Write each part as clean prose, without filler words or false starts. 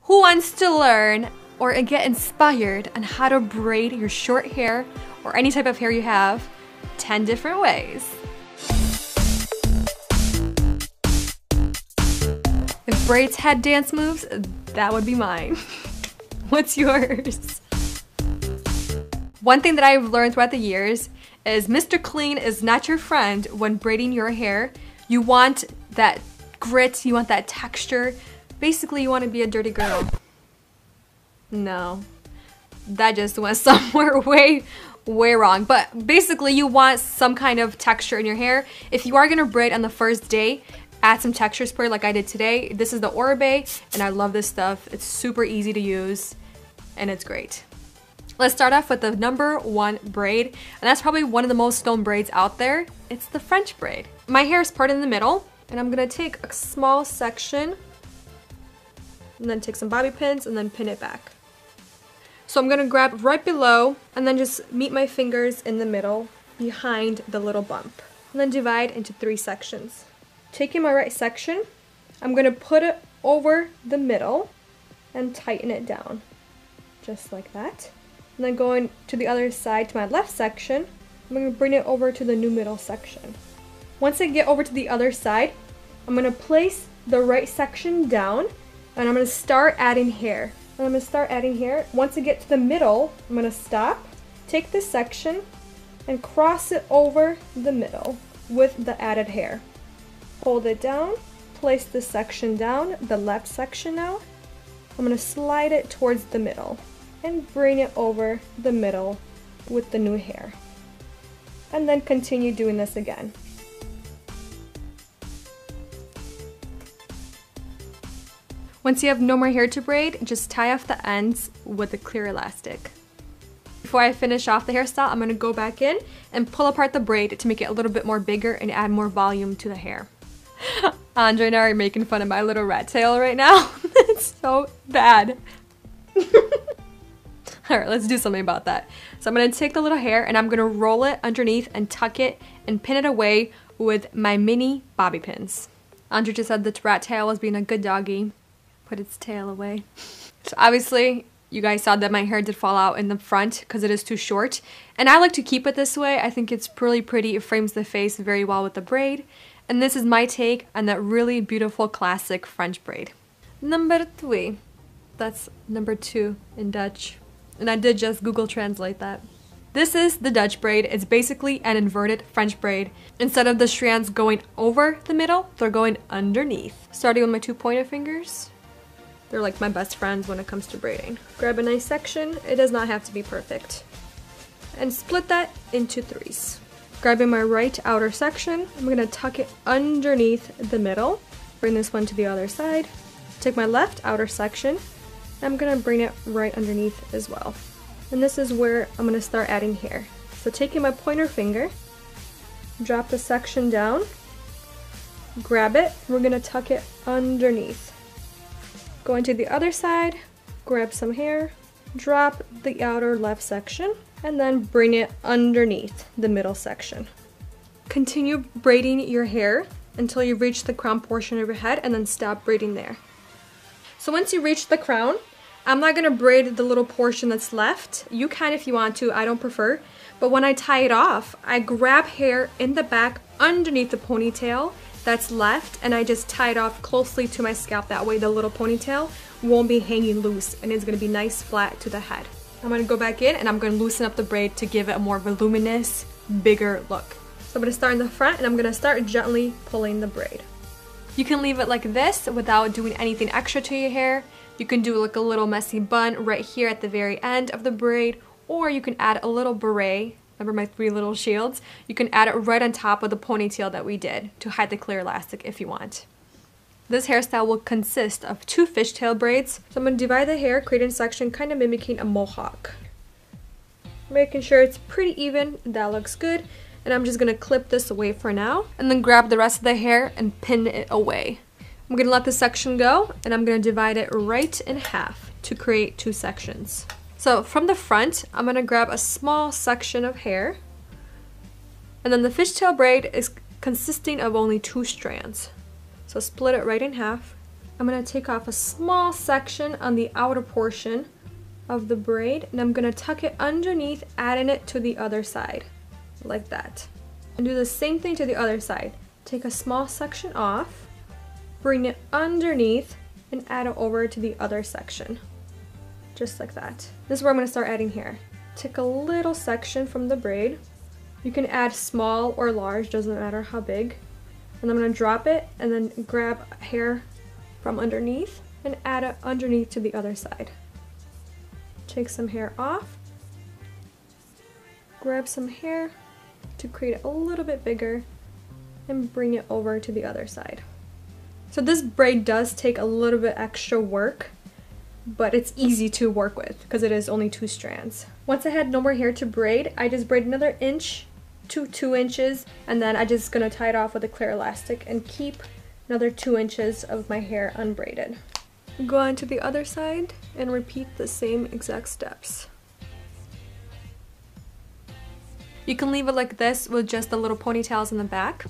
Who wants to learn or get inspired on how to braid your short hair or any type of hair you have 10 different ways? If braids had dance moves, that would be mine. What's yours? One thing that I've learned throughout the years is Mr. Clean is not your friend when braiding your hair. You want that grit, you want that texture. Basically, you want to be a dirty girl. No, that just went somewhere way wrong. But basically, you want some kind of texture in your hair. If you are gonna braid on the first day, add some texture spray like I did today. This is the Oribe, and I love this stuff. It's super easy to use, and it's great. Let's start off with the #1 braid, and that's probably one of the most known braids out there. It's the French braid. My hair is parted in the middle, and I'm gonna take a small section and then take some bobby pins and then pin it back. So I'm gonna grab right below and then just meet my fingers in the middle behind the little bump, and then divide into 3 sections. Taking my right section, I'm gonna put it over the middle and tighten it down, just like that. And then going to the other side to my left section, I'm gonna bring it over to the new middle section. Once I get over to the other side, I'm gonna place the right section down and I'm gonna start adding hair. Once I get to the middle, I'm gonna stop, take this section, and cross it over the middle with the added hair. Hold it down, place this section down, the left section now. I'm gonna slide it towards the middle and bring it over the middle with the new hair. And then continue doing this again. Once you have no more hair to braid, just tie off the ends with a clear elastic. Before I finish off the hairstyle, I'm gonna go back in and pull apart the braid to make it a little bit more bigger and add more volume to the hair. Andre and I are making fun of my little rat tail right now. It's so bad. Alright, let's do something about that. So I'm gonna take the little hair and I'm gonna roll it underneath and tuck it and pin it away with my mini bobby pins. Andre just said the rat tail was being a good doggy. Put its tail away. So obviously, you guys saw that my hair did fall out in the front because it is too short. And I like to keep it this way. I think it's really pretty. It frames the face very well with the braid. And this is my take on that really beautiful classic French braid. #2. That's #2 in Dutch. And I did just Google Translate that. This is the Dutch braid. It's basically an inverted French braid. Instead of the strands going over the middle, they're going underneath. Starting with my 2 pointer fingers. They're like my best friends when it comes to braiding. Grab a nice section. It does not have to be perfect. And split that into 3s. Grabbing my right outer section, I'm gonna tuck it underneath the middle. Bring this one to the other side. Take my left outer section. I'm gonna bring it right underneath as well. And this is where I'm gonna start adding hair. So taking my pointer finger, drop the section down, grab it, we're gonna tuck it underneath. Going to the other side, grab some hair, drop the outer left section, and then bring it underneath the middle section. Continue braiding your hair until you reach the crown portion of your head and then stop braiding there. So once you reach the crown, I'm not gonna braid the little portion that's left. You can if you want to, I don't prefer. But when I tie it off, I grab hair in the back underneath the ponytail that's left, and I just tie it off closely to my scalp. That way the little ponytail won't be hanging loose and it's gonna be nice flat to the head. I'm gonna go back in and I'm gonna loosen up the braid to give it a more voluminous, bigger look. So I'm gonna start in the front and I'm gonna start gently pulling the braid. You can leave it like this without doing anything extra to your hair. You can do like a little messy bun right here at the very end of the braid, or you can add a little beret. Remember my 3 little shields? You can add it right on top of the ponytail that we did to hide the clear elastic if you want. This hairstyle will consist of 2 fishtail braids. So I'm going to divide the hair, creating a section kind of mimicking a mohawk. Making sure it's pretty even, that looks good. And I'm just going to clip this away for now and then grab the rest of the hair and pin it away. I'm going to let this section go and I'm going to divide it right in half to create 2 sections. So from the front, I'm going to grab a small section of hair, and then the fishtail braid is consisting of only 2 strands. So split it right in half, I'm going to take off a small section on the outer portion of the braid, and I'm going to tuck it underneath, adding it to the other side, like that. And do the same thing to the other side. Take a small section off, bring it underneath, and add it over to the other section. Just like that. This is where I'm going to start adding hair. Take a little section from the braid. You can add small or large, doesn't matter how big. And I'm going to drop it and then grab hair from underneath and add it underneath to the other side. Take some hair off. Grab some hair to create it a little bit bigger and bring it over to the other side. So this braid does take a little bit extra work, but it's easy to work with because it is only 2 strands. Once I had no more hair to braid, I just braid another inch to 2 inches, and then I'm just gonna tie it off with a clear elastic and keep another 2 inches of my hair unbraided. Go on to the other side and repeat the same exact steps. You can leave it like this with just the little ponytails in the back.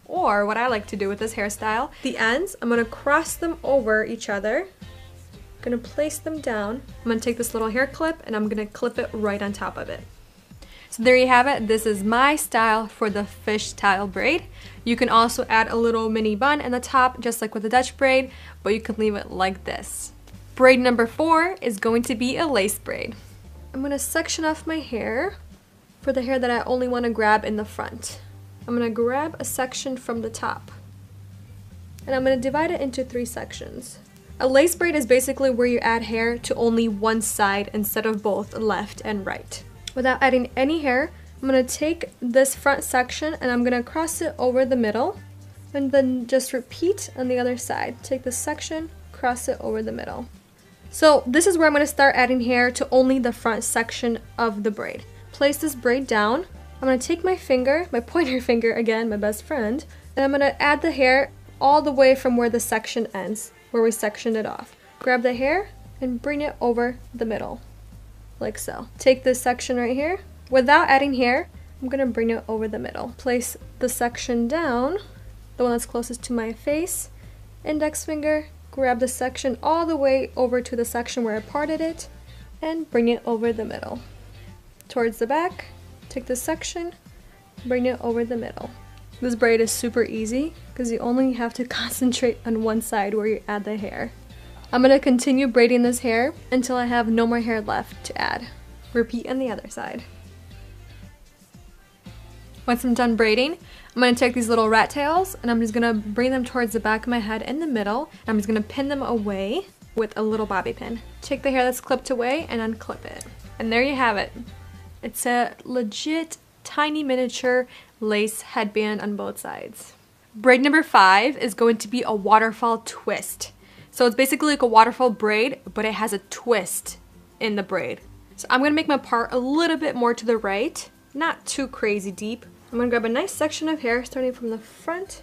Or what I like to do with this hairstyle, the ends, I'm going to cross them over each other. I'm going to place them down. I'm going to take this little hair clip and I'm going to clip it right on top of it. So there you have it. This is my style for the fishtail braid. You can also add a little mini bun in the top, just like with the Dutch braid, but you can leave it like this. Braid number 4 is going to be a lace braid. I'm going to section off my hair for the hair that I only want to grab in the front. I'm going to grab a section from the top and I'm going to divide it into 3 sections. A lace braid is basically where you add hair to only one side instead of both left and right. Without adding any hair, I'm going to take this front section and I'm going to cross it over the middle and then just repeat on the other side. Take this section, cross it over the middle. So this is where I'm going to start adding hair to only the front section of the braid. Place this braid down. I'm going to take my finger, my pointer finger again, my best friend, and I'm going to add the hair all the way from where the section ends, where we sectioned it off. Grab the hair and bring it over the middle, like so. Take this section right here. Without adding hair, I'm going to bring it over the middle. Place the section down, the one that's closest to my face, index finger, grab the section all the way over to the section where I parted it, and bring it over the middle. Towards the back, take this section, bring it over the middle. This braid is super easy because you only have to concentrate on one side where you add the hair. I'm going to continue braiding this hair until I have no more hair left to add. Repeat on the other side. Once I'm done braiding, I'm going to take these little rat tails and I'm just going to bring them towards the back of my head in the middle. I'm just going to pin them away with a little bobby pin. Take the hair that's clipped away and unclip it. And there you have it. It's a legit tiny miniature lace headband on both sides. Braid number 5 is going to be a waterfall twist. So it's basically like a waterfall braid, but it has a twist in the braid. So I'm going to make my part a little bit more to the right, not too crazy deep. I'm going to grab a nice section of hair starting from the front.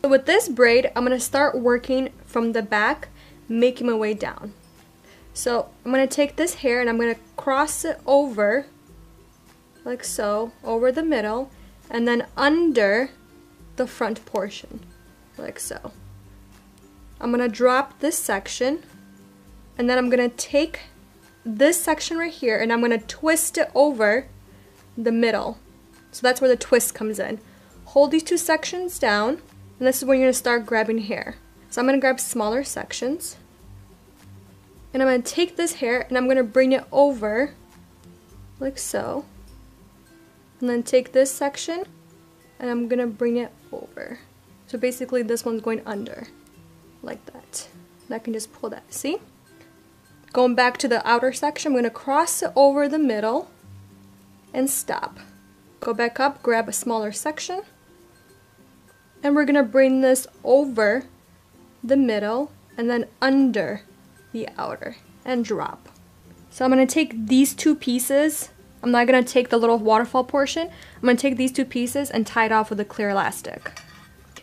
So with this braid, I'm going to start working from the back, making my way down. So I'm going to take this hair and I'm going to cross it over, like so, over the middle, and then under the front portion, like so. I'm going to drop this section, and then I'm going to take this section right here and I'm going to twist it over the middle. So that's where the twist comes in. Hold these 2 sections down, and this is when you're going to start grabbing hair. So I'm going to grab smaller sections. And I'm going to take this hair and I'm going to bring it over, like so. And then take this section and I'm going to bring it over. So basically this one's going under, like that. And I can just pull that, see? Going back to the outer section, I'm going to cross it over the middle and stop. Go back up, grab a smaller section. And we're going to bring this over the middle and then under the outer and drop. So I'm going to take these 2 pieces. I'm not going to take the little waterfall portion. I'm going to take these 2 pieces and tie it off with a clear elastic.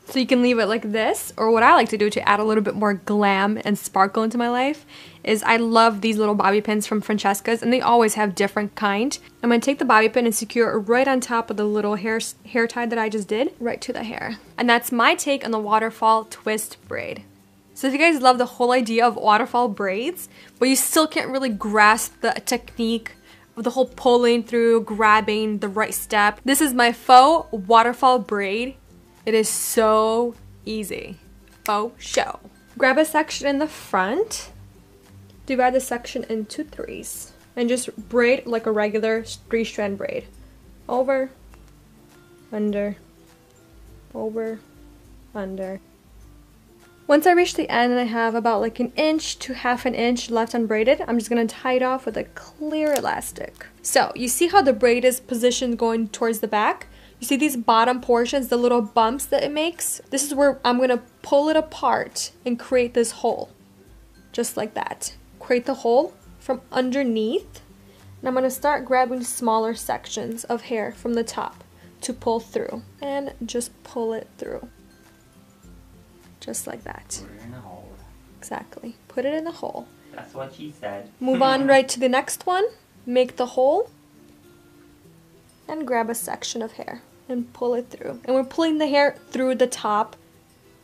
So you can leave it like this, or what I like to do to add a little bit more glam and sparkle into my life is I love these little bobby pins from Francesca's, and they always have different kind. I'm going to take the bobby pin and secure it right on top of the little hair tie that I just did, right to the hair. And that's my take on the waterfall twist braid. So if you guys love the whole idea of waterfall braids, but you still can't really grasp the technique of the whole pulling through, grabbing the right step, this is my faux waterfall braid. It is so easy. Faux show. Grab a section in the front, divide the section into 3s, and just braid like a regular 3-strand braid. Over, under, over, under. Once I reach the end and I have about like 1 inch to ½ inch left unbraided, I'm just gonna tie it off with a clear elastic. So you see how the braid is positioned going towards the back? You see these bottom portions, the little bumps that it makes? This is where I'm gonna pull it apart and create this hole. Just like that. Create the hole from underneath. And I'm gonna start grabbing smaller sections of hair from the top to pull through. And just pull it through. Just like that. Put it in a hole. Exactly. Put it in the hole. That's what she said. Move on right to the next one. Make the hole. And grab a section of hair and pull it through. And we're pulling the hair through the top.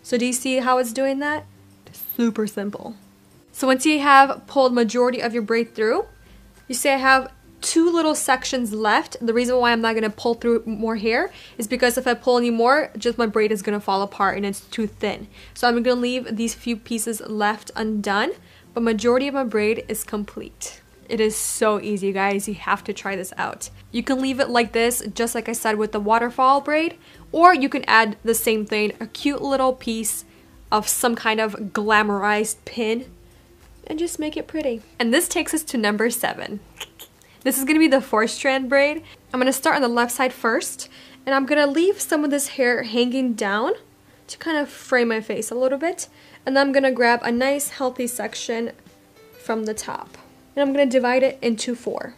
So do you see how it's doing that? It's super simple. So once you have pulled majority of your braid through, you see I have 2 little sections left. The reason why I'm not going to pull through more hair is because if I pull any more, just my braid is going to fall apart and it's too thin. So I'm going to leave these few pieces left undone, but majority of my braid is complete. It is so easy, you guys. You have to try this out. You can leave it like this, just like I said with the waterfall braid, or you can add the same thing, a cute little piece of some kind of glamorized pin, and just make it pretty. And this takes us to number 7. This is going to be the 4-strand braid. I'm going to start on the left side first, and I'm going to leave some of this hair hanging down to kind of frame my face a little bit, and then I'm going to grab a nice healthy section from the top. And I'm going to divide it into 4.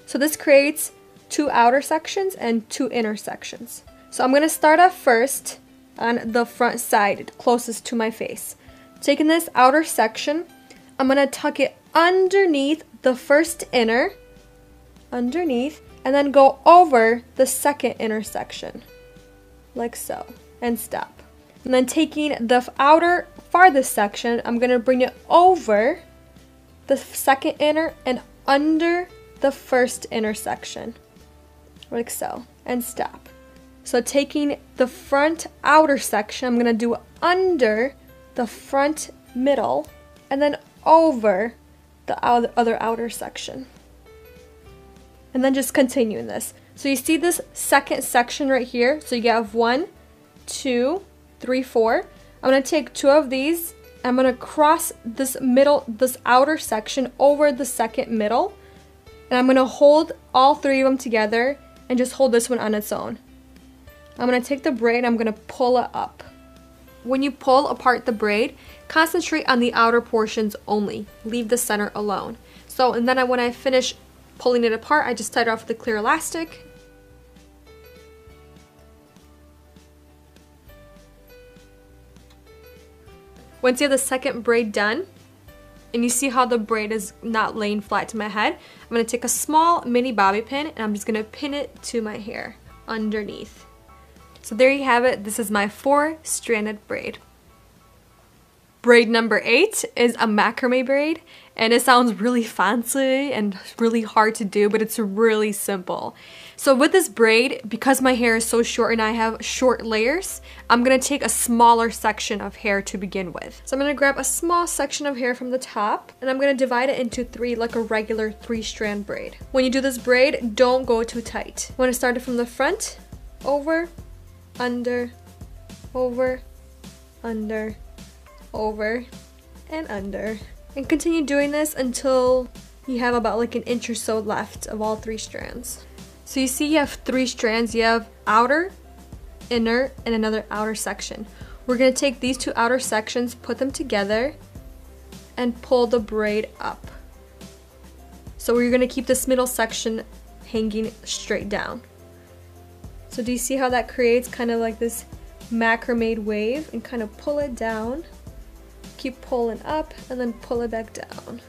So this creates 2 outer sections and 2 inner sections. So I'm going to start off first on the front side, closest to my face. Taking this outer section, I'm going to tuck it underneath the first inner, underneath, and then go over the second inner section, like so, and stop. And then taking the outer farthest section, I'm going to bring it over the second inner and under the first inner section, like so, and stop. So taking the front outer section, I'm going to do under the front middle and then over the other outer section. And then just continuing this. So you see this second section right here? So you have 1, 2, 3, 4. I'm going to take 2 of these. I'm going to cross this outer section over the second middle. And I'm going to hold all 3 of them together and just hold this one on its own. I'm going to take the braid and I'm going to pull it up. When you pull apart the braid, concentrate on the outer portions only. Leave the center alone. So, and then when I finish pulling it apart, I just tied it off with a clear elastic. Once you have the second braid done, and you see how the braid is not laying flat to my head, I'm going to take a small mini bobby pin and I'm just going to pin it to my hair underneath. So there you have it. This is my 4-stranded braid. Braid number 8 is a macrame braid, and it sounds really fancy and really hard to do, but it's really simple. So with this braid, because my hair is so short and I have short layers, I'm going to take a smaller section of hair to begin with. So I'm going to grab a small section of hair from the top, and I'm going to divide it into 3 like a regular 3-strand braid. When you do this braid, don't go too tight. You want to start it from the front, over, under, over, under, over, and under. And continue doing this until you have about like 1 inch or so left of all 3 strands. So you see you have 3 strands. You have outer, inner, and another outer section. We're going to take these 2 outer sections, put them together, and pull the braid up. So we're going to keep this middle section hanging straight down. So do you see how that creates kind of like this macrame wave and kind of pull it down. Keep pulling up and then pull it back down.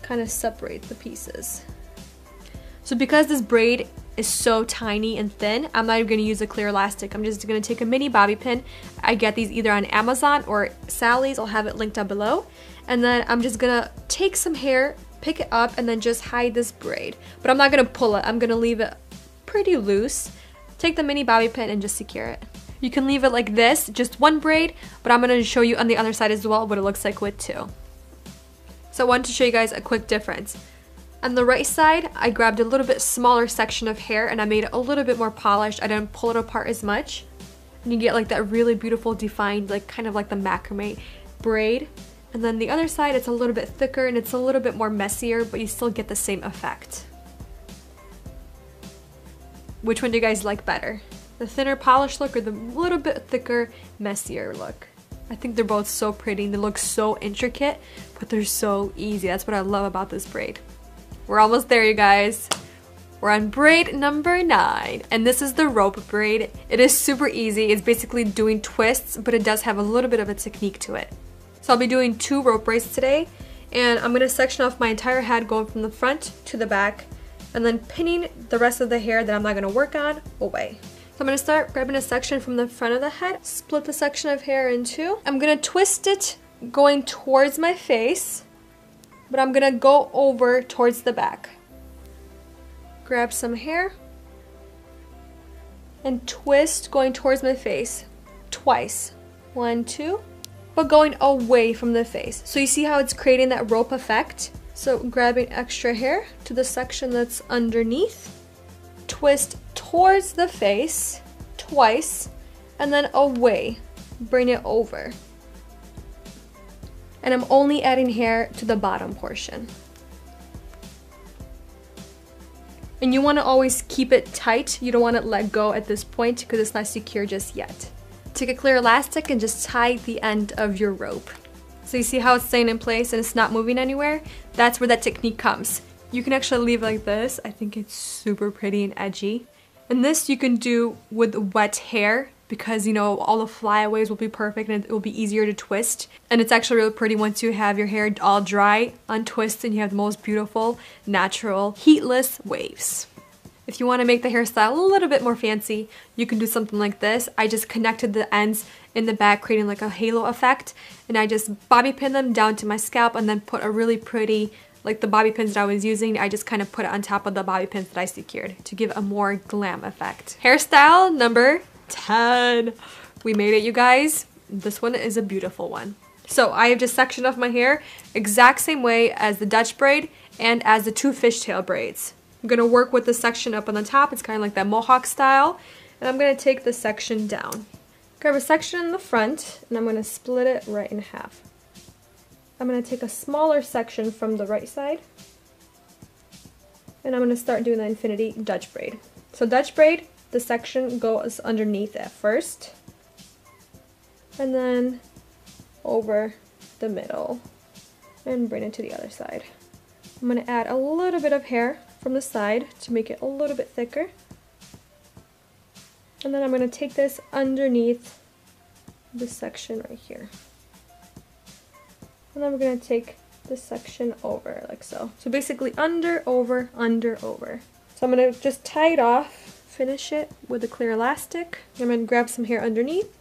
Kind of separate the pieces. So because this braid is so tiny and thin, I'm not even going to use a clear elastic. I'm just going to take a mini bobby pin. I get these either on Amazon or Sally's. I'll have it linked down below. And then I'm just going to take some hair, pick it up, and then just hide this braid. But I'm not going to pull it. I'm going to leave it pretty loose. Take the mini bobby pin and just secure it. You can leave it like this, just one braid, but I'm going to show you on the other side as well what it looks like with two. So I wanted to show you guys a quick difference. On the right side, I grabbed a little bit smaller section of hair and I made it a little bit more polished. I didn't pull it apart as much. And you get like that really beautiful defined, like kind of like the macrame braid. And then the other side, it's a little bit thicker and it's a little bit more messier, but you still get the same effect. Which one do you guys like better? The thinner polished look or the little bit thicker, messier look? I think they're both so pretty and they look so intricate, but they're so easy. That's what I love about this braid. We're almost there, you guys. We're on braid number 9, and this is the rope braid. It is super easy. It's basically doing twists, but it does have a little bit of a technique to it. So I'll be doing 2 rope braids today, and I'm gonna section off my entire head going from the front to the back, and then pinning the rest of the hair that I'm not gonna work on away. So I'm gonna start grabbing a section from the front of the head, split the section of hair in 2. I'm gonna twist it going towards my face, but I'm gonna go over towards the back. Grab some hair and twist going towards my face twice. 1, 2, but going away from the face. So you see how it's creating that rope effect? So grabbing extra hair to the section that's underneath, twist towards the face twice, and then away. Bring it over. And I'm only adding hair to the bottom portion. And you want to always keep it tight. You don't want to let go at this point because it's not secure just yet. Take a clear elastic and just tie the end of your rope. So you see how it's staying in place and it's not moving anywhere? That's where that technique comes. You can actually leave it like this. I think it's super pretty and edgy. And this you can do with wet hair, because you know all the flyaways will be perfect and it will be easier to twist. And it's actually really pretty once you have your hair all dry, untwisted, and you have the most beautiful, natural, heatless waves. If you want to make the hairstyle a little bit more fancy, you can do something like this. I just connected the ends in the back, creating like a halo effect, and I just bobby pinned them down to my scalp and then put a really pretty, like the bobby pins that I was using, I just kind of put it on top of the bobby pins that I secured to give a more glam effect. Hairstyle number 10. We made it, you guys. This one is a beautiful one. So I have just sectioned off my hair exact same way as the Dutch braid and as the 2 fishtail braids. I'm gonna work with the section up on the top. It's kind of like that mohawk style, and I'm gonna take the section down. Grab a section in the front and I'm gonna split it right in half. I'm gonna take a smaller section from the right side and I'm gonna start doing the infinity Dutch braid. So Dutch braid, the section goes underneath at first and then over the middle and bring it to the other side. I'm going to add a little bit of hair from the side to make it a little bit thicker, and then I'm going to take this underneath this section right here, and then we're going to take this section over like so. So basically under, over, under, over. So I'm going to just tie it off, finish it with a clear elastic. I'm going to grab some hair underneath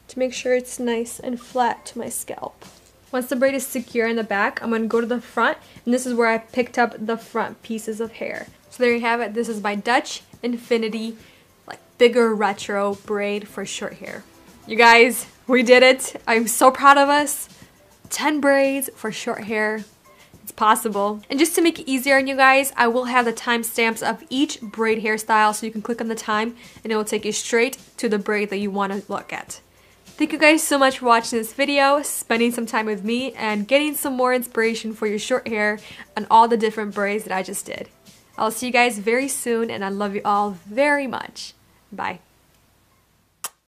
to make sure it's nice and flat to my scalp. Once the braid is secure in the back, I'm going to go to the front, and this is where I picked up the front pieces of hair. So there you have it. This is my Dutch Infinity, like bigger retro braid for short hair. You guys, we did it. I'm so proud of us. 10 braids for short hair. It's possible. And just to make it easier on you guys, I will have the timestamps of each braid hairstyle, so you can click on the time and it will take you straight to the braid that you want to look at. Thank you guys so much for watching this video, spending some time with me, and getting some more inspiration for your short hair on all the different braids that I just did. I'll see you guys very soon, and I love you all very much. Bye.